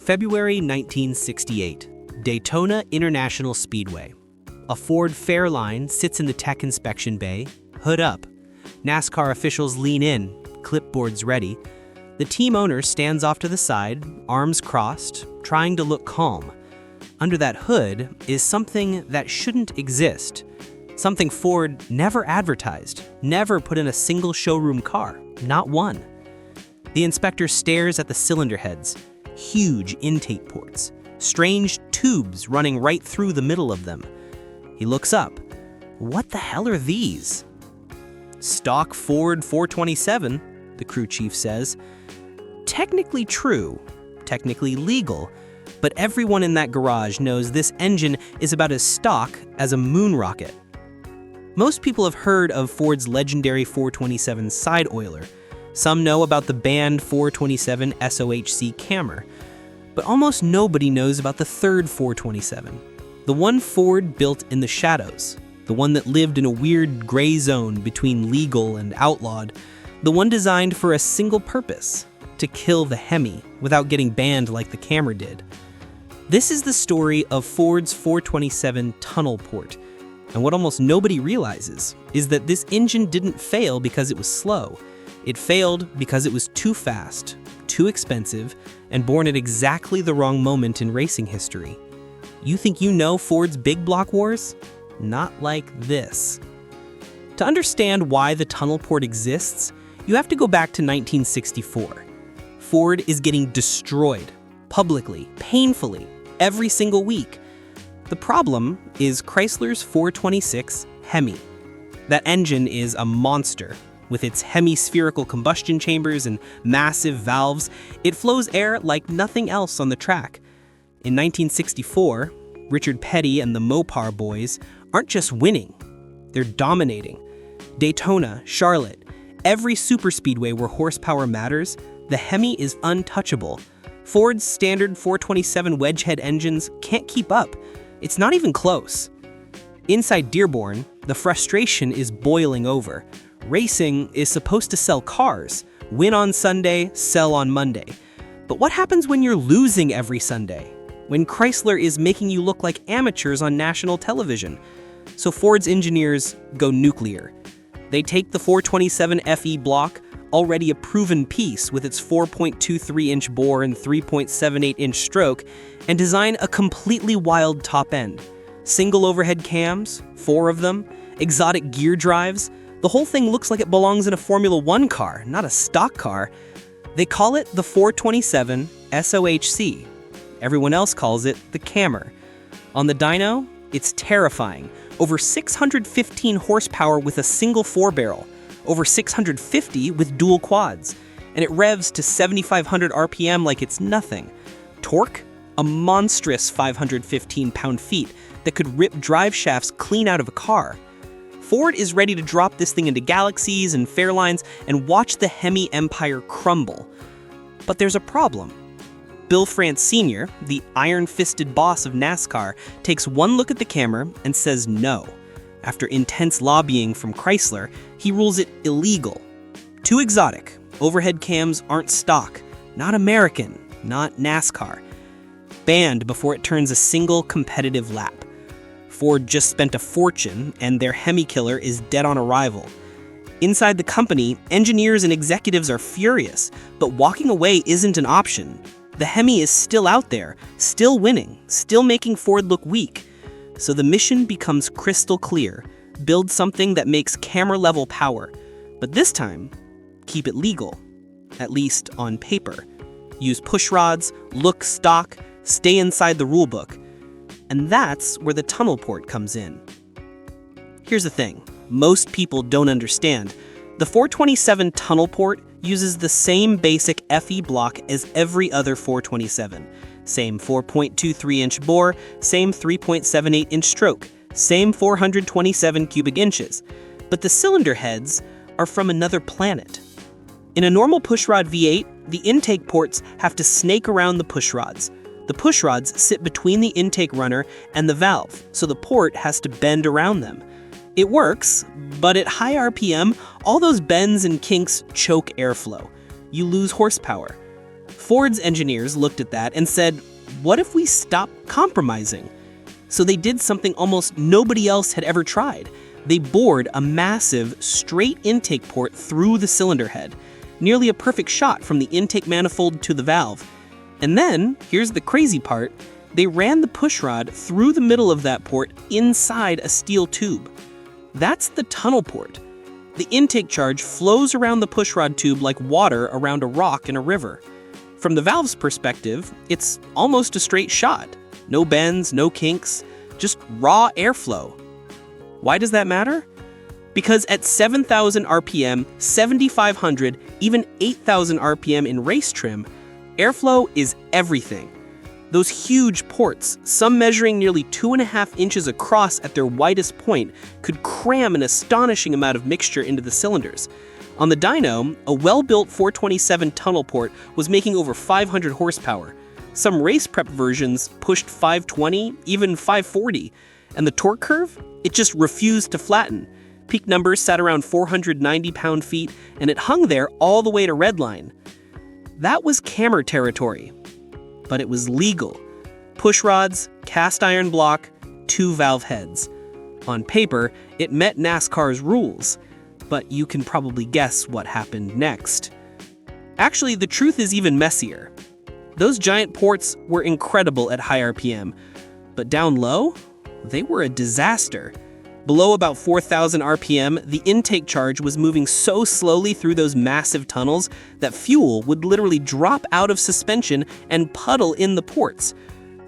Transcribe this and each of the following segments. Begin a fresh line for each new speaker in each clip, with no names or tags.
February 1968, Daytona International Speedway. A Ford Fairlane sits in the tech inspection bay, hood up. NASCAR officials lean in, clipboards ready. The team owner stands off to the side, arms crossed, trying to look calm. Under that hood is something that shouldn't exist. Something Ford never advertised, never put in a single showroom car, not one. The inspector stares at the cylinder heads, huge intake ports, strange tubes running right through the middle of them. He looks up. What the hell are these? Stock Ford 427, the crew chief says. Technically true, technically legal, but everyone in that garage knows this engine is about as stock as a moon rocket. Most people have heard of Ford's legendary 427 side oiler. Some know about the banned 427 SOHC Cammer, but almost nobody knows about the third 427, the one Ford built in the shadows, the one that lived in a weird gray zone between legal and outlawed, the one designed for a single purpose, to kill the HEMI without getting banned like the Cammer did. This is the story of Ford's 427 tunnel port, and what almost nobody realizes is that this engine didn't fail because it was slow. It failed because it was too fast, too expensive, and born at exactly the wrong moment in racing history. You think you know Ford's big block wars? Not like this. To understand why the tunnel port exists, you have to go back to 1964. Ford is getting destroyed, publicly, painfully, every single week. The problem is Chrysler's 426 HEMI. That engine is a monster. With its hemispherical combustion chambers and massive valves, it flows air like nothing else on the track. In 1964, Richard Petty and the Mopar boys aren't just winning, they're dominating. Daytona, Charlotte, every superspeedway where horsepower matters, the HEMI is untouchable. Ford's standard 427 wedgehead engines can't keep up. It's not even close. Inside Dearborn, the frustration is boiling over. Racing is supposed to sell cars, win on Sunday, sell on Monday. But what happens when you're losing every Sunday? When Chrysler is making you look like amateurs on national television? So Ford's engineers go nuclear. They take the 427 FE block, already a proven piece with its 4.23-inch bore and 3.78-inch stroke, and design a completely wild top end. Single overhead cams, 4 of them, exotic gear drives. The whole thing looks like it belongs in a Formula One car, not a stock car. They call it the 427 SOHC. Everyone else calls it the Cammer. On the dyno, it's terrifying. Over 615 horsepower with a single 4-barrel, over 650 with dual quads, and it revs to 7,500 RPM like it's nothing. Torque? A monstrous 515 pound-feet that could rip drive shafts clean out of a car. Ford is ready to drop this thing into Galaxies and Fairlines and watch the HEMI empire crumble. But there's a problem. Bill France Sr., the iron-fisted boss of NASCAR, takes one look at the camera and says no. After intense lobbying from Chrysler, he rules it illegal. Too exotic. Overhead cams aren't stock. Not American. Not NASCAR. Banned before it turns a single competitive lap. Ford just spent a fortune, and their HEMI killer is dead on arrival. Inside the company, engineers and executives are furious, but walking away isn't an option. The HEMI is still out there, still winning, still making Ford look weak. So the mission becomes crystal clear. Build something that makes camera-level power. But this time, keep it legal, at least on paper. Use push rods, look stock, stay inside the rulebook. And that's where the tunnel port comes in. Here's the thing, most people don't understand. The 427 tunnel port uses the same basic FE block as every other 427. Same 4.23-inch bore, same 3.78-inch stroke, same 427 cubic inches. But the cylinder heads are from another planet. In a normal pushrod V8, the intake ports have to snake around the pushrods. The pushrods sit between the intake runner and the valve, so the port has to bend around them. It works, but at high RPM, all those bends and kinks choke airflow. You lose horsepower. Ford's engineers looked at that and said, what if we stop compromising? So they did something almost nobody else had ever tried. They bored a massive, straight intake port through the cylinder head, nearly a perfect shot from the intake manifold to the valve. And then, here's the crazy part, they ran the pushrod through the middle of that port inside a steel tube. That's the tunnel port. The intake charge flows around the pushrod tube like water around a rock in a river. From the valve's perspective, it's almost a straight shot. No bends, no kinks, just raw airflow. Why does that matter? Because at 7,000 RPM, 7,500, even 8,000 RPM in race trim, airflow is everything. Those huge ports, some measuring nearly 2.5 inches across at their widest point, could cram an astonishing amount of mixture into the cylinders. On the dyno, a well-built 427 tunnel port was making over 500 horsepower. Some race prep versions pushed 520, even 540. And the torque curve? It just refused to flatten. Peak numbers sat around 490 pound-feet, and it hung there all the way to redline. That was camera territory. But it was legal. Push rods, cast iron block, 2 valve heads. On paper, it met NASCAR's rules. But you can probably guess what happened next. Actually, the truth is even messier. Those giant ports were incredible at high RPM, but down low, they were a disaster. Below about 4,000 RPM, the intake charge was moving so slowly through those massive tunnels that fuel would literally drop out of suspension and puddle in the ports.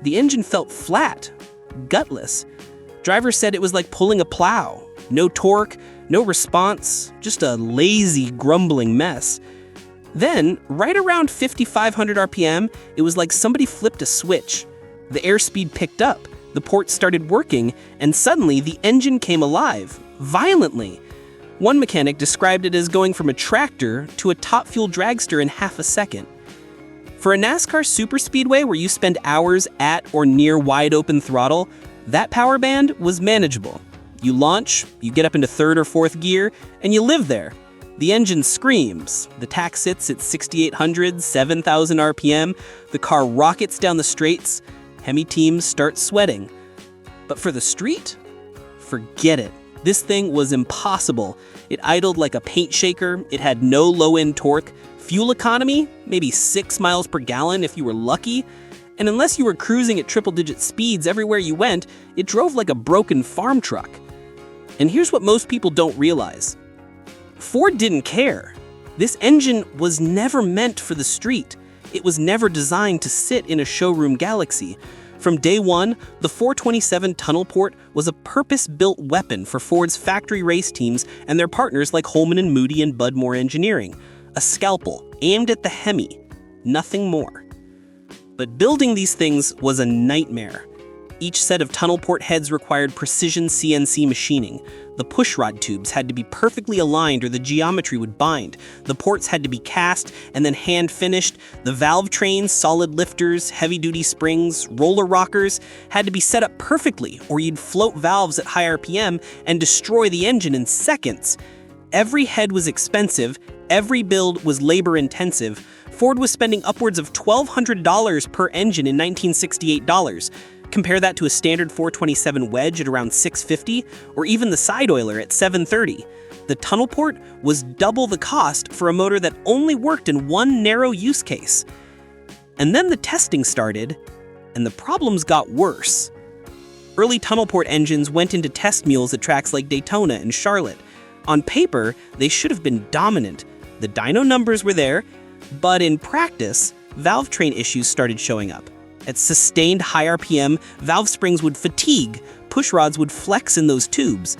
The engine felt flat, gutless. Drivers said it was like pulling a plow. No torque, no response, just a lazy, grumbling mess. Then, right around 5,500 RPM, it was like somebody flipped a switch. The airspeed picked up, the port started working, and suddenly the engine came alive, violently. One mechanic described it as going from a tractor to a top fuel dragster in half a second. For a NASCAR superspeedway where you spend hours at or near wide open throttle, that power band was manageable. You launch, you get up into 3rd or 4th gear, and you live there. The engine screams, the tach sits at 6,800, 7,000 RPM, the car rockets down the straights, HEMI teams start sweating. But for the street? Forget it. This thing was impossible. It idled like a paint shaker, it had no low-end torque, fuel economy, maybe 6 miles per gallon if you were lucky, and unless you were cruising at triple-digit speeds everywhere you went, it drove like a broken farm truck. And here's what most people don't realize. Ford didn't care. This engine was never meant for the street. It was never designed to sit in a showroom galaxy. From day one, the 427 tunnel port was a purpose-built weapon for Ford's factory race teams and their partners like Holman & Moody and Budmore Engineering. A scalpel aimed at the HEMI, nothing more. But building these things was a nightmare. Each set of tunnel port heads required precision CNC machining. The pushrod tubes had to be perfectly aligned or the geometry would bind. The ports had to be cast and then hand-finished. The valve trains, solid lifters, heavy-duty springs, roller rockers had to be set up perfectly or you'd float valves at high RPM and destroy the engine in seconds. Every head was expensive. Every build was labor-intensive. Ford was spending upwards of $1,200 per engine in 1968 dollars. Compare that to a standard 427 wedge at around $650, or even the side oiler at $730. The tunnel port was double the cost for a motor that only worked in one narrow use case. And then the testing started, and the problems got worse. Early tunnel port engines went into test mules at tracks like Daytona and Charlotte. On paper, they should have been dominant. The dyno numbers were there, but in practice, valve train issues started showing up. At sustained high RPM, valve springs would fatigue, pushrods would flex in those tubes.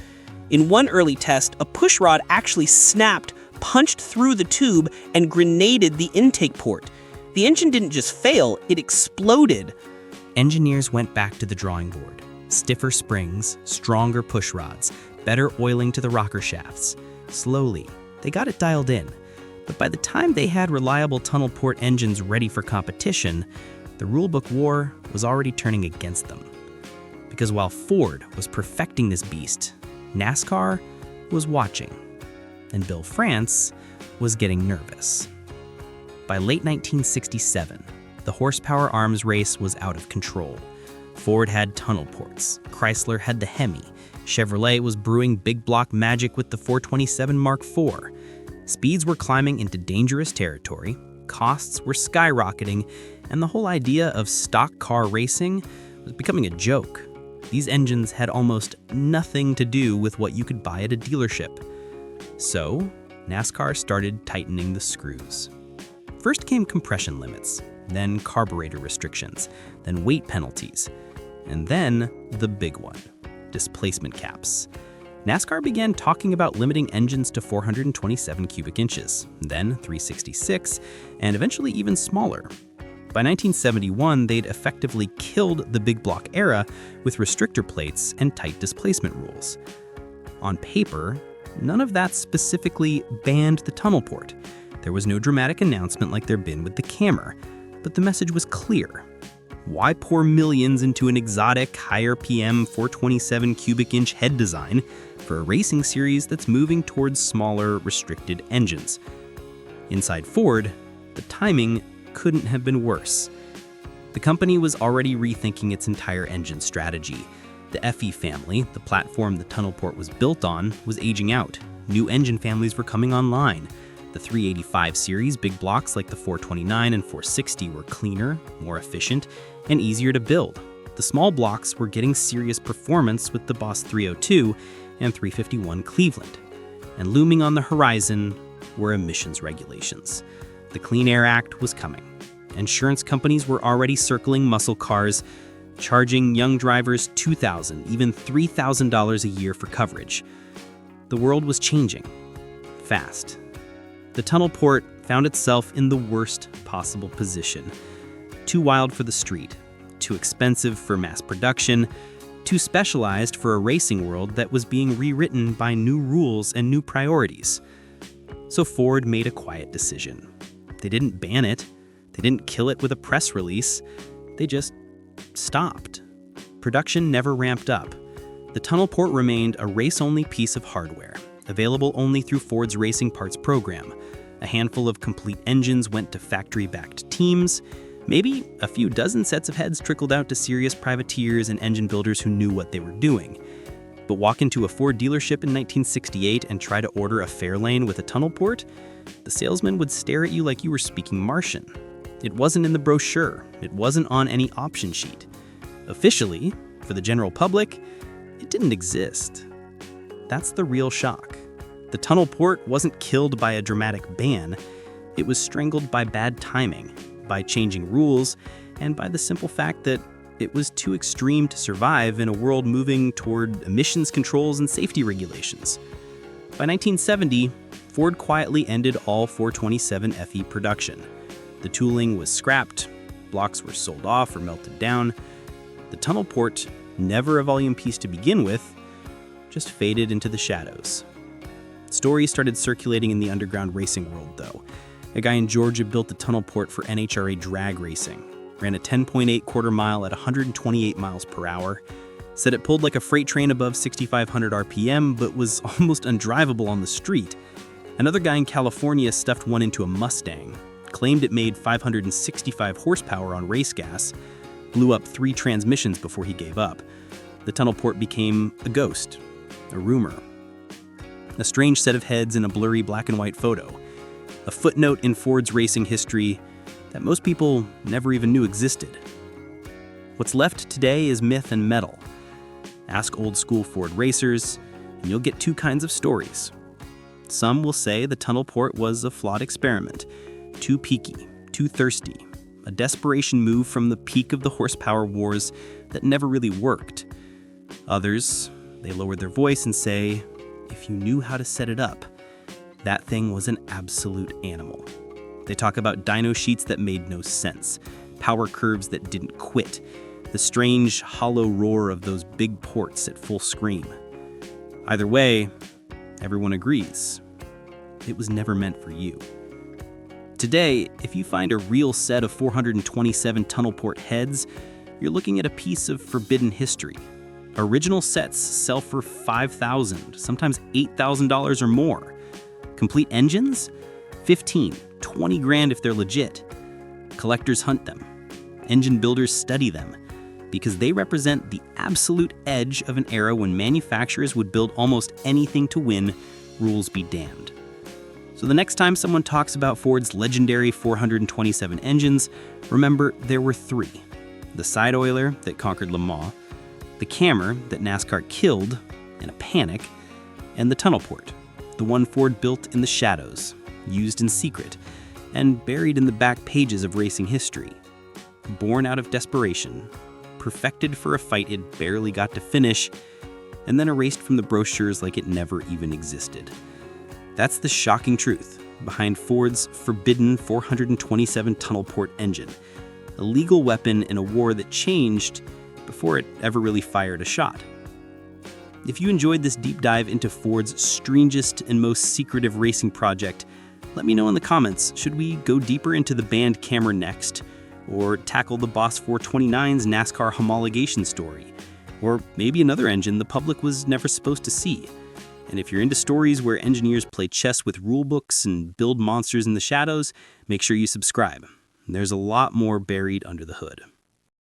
In one early test, a pushrod actually snapped, punched through the tube, and grenaded the intake port. The engine didn't just fail, it exploded.
Engineers went back to the drawing board. Stiffer springs, stronger pushrods, better oiling to the rocker shafts. Slowly, they got it dialed in. But by the time they had reliable tunnel port engines ready for competition, the rulebook war was already turning against them. Because while Ford was perfecting this beast, NASCAR was watching, and Bill France was getting nervous. By late 1967, the horsepower arms race was out of control. Ford had tunnel ports, Chrysler had the HEMI, Chevrolet was brewing big block magic with the 427 Mark IV. Speeds were climbing into dangerous territory, costs were skyrocketing, and the whole idea of stock car racing was becoming a joke. These engines had almost nothing to do with what you could buy at a dealership. So, NASCAR started tightening the screws. First came compression limits, then carburetor restrictions, then weight penalties, and then the big one, displacement caps. NASCAR began talking about limiting engines to 427 cubic inches, then 366, and eventually even smaller. By 1971, they'd effectively killed the big block era with restrictor plates and tight displacement rules. On paper, none of that specifically banned the tunnel port. There was no dramatic announcement like there'd been with the Camry, but the message was clear. Why pour millions into an exotic, high RPM 427 cubic inch head design for a racing series that's moving towards smaller, restricted engines? Inside Ford, the timing couldn't have been worse. The company was already rethinking its entire engine strategy. The FE family, the platform the tunnel port was built on, was aging out. New engine families were coming online. The 385 series big blocks like the 429 and 460 were cleaner, more efficient, and easier to build. The small blocks were getting serious performance with the Boss 302 and 351 Cleveland. And looming on the horizon were emissions regulations. The Clean Air Act was coming. Insurance companies were already circling muscle cars, charging young drivers $2,000, even $3,000 a year for coverage. The world was changing, fast. The tunnel port found itself in the worst possible position. Too wild for the street, too expensive for mass production, too specialized for a racing world that was being rewritten by new rules and new priorities. So Ford made a quiet decision. They didn't ban it. They didn't kill it with a press release. They just stopped. Production never ramped up. The tunnel port remained a race-only piece of hardware, available only through Ford's racing parts program. A handful of complete engines went to factory-backed teams. Maybe a few dozen sets of heads trickled out to serious privateers and engine builders who knew what they were doing. But walk into a Ford dealership in 1968 and try to order a Fairlane with a tunnel port? The salesman would stare at you like you were speaking Martian. It wasn't in the brochure. It wasn't on any option sheet. Officially, for the general public, it didn't exist. That's the real shock. The tunnel port wasn't killed by a dramatic ban. It was strangled by bad timing, by changing rules, and by the simple fact that it was too extreme to survive in a world moving toward emissions controls and safety regulations. By 1970, Ford quietly ended all 427 FE production. The tooling was scrapped, blocks were sold off or melted down. The tunnel port, never a volume piece to begin with, just faded into the shadows. Stories started circulating in the underground racing world, though. A guy in Georgia built the tunnel port for NHRA drag racing, ran a 10.8 quarter mile at 128 miles per hour, said it pulled like a freight train above 6,500 RPM, but was almost undrivable on the street. Another guy in California stuffed one into a Mustang, claimed it made 565 horsepower on race gas, blew up 3 transmissions before he gave up. The tunnel port became a ghost, a rumor, a strange set of heads in a blurry black and white photo, a footnote in Ford's racing history that most people never even knew existed. What's left today is myth and metal. Ask old school Ford racers, and you'll get 2 kinds of stories. Some will say the tunnel port was a flawed experiment, too peaky, too thirsty, a desperation move from the peak of the horsepower wars that never really worked. Others, they lowered their voice and say, if you knew how to set it up, that thing was an absolute animal. They talk about dyno sheets that made no sense, power curves that didn't quit, the strange, hollow roar of those big ports at full scream. Either way, everyone agrees. It was never meant for you. Today, if you find a real set of 427 tunnel port heads, you're looking at a piece of forbidden history. Original sets sell for $5,000, sometimes $8,000 or more. Complete engines? $15,000, 20 grand if they're legit. Collectors hunt them. Engine builders study them because they represent the absolute edge of an era when manufacturers would build almost anything to win, rules be damned. So the next time someone talks about Ford's legendary 427 engines, remember there were three. The side oiler that conquered Le Mans, the Cammer that NASCAR killed in a panic, and the tunnel port, the one Ford built in the shadows, used in secret, and buried in the back pages of racing history. Born out of desperation, perfected for a fight it barely got to finish, and then erased from the brochures like it never even existed. That's the shocking truth behind Ford's forbidden 427 tunnel port engine, a legal weapon in a war that changed before it ever really fired a shot. If you enjoyed this deep dive into Ford's strangest and most secretive racing project, let me know in the comments. Should we go deeper into the banned Camry next? Or tackle the Boss 429's NASCAR homologation story? Or maybe another engine the public was never supposed to see? And if you're into stories where engineers play chess with rulebooks and build monsters in the shadows, make sure you subscribe. There's a lot more buried under the hood.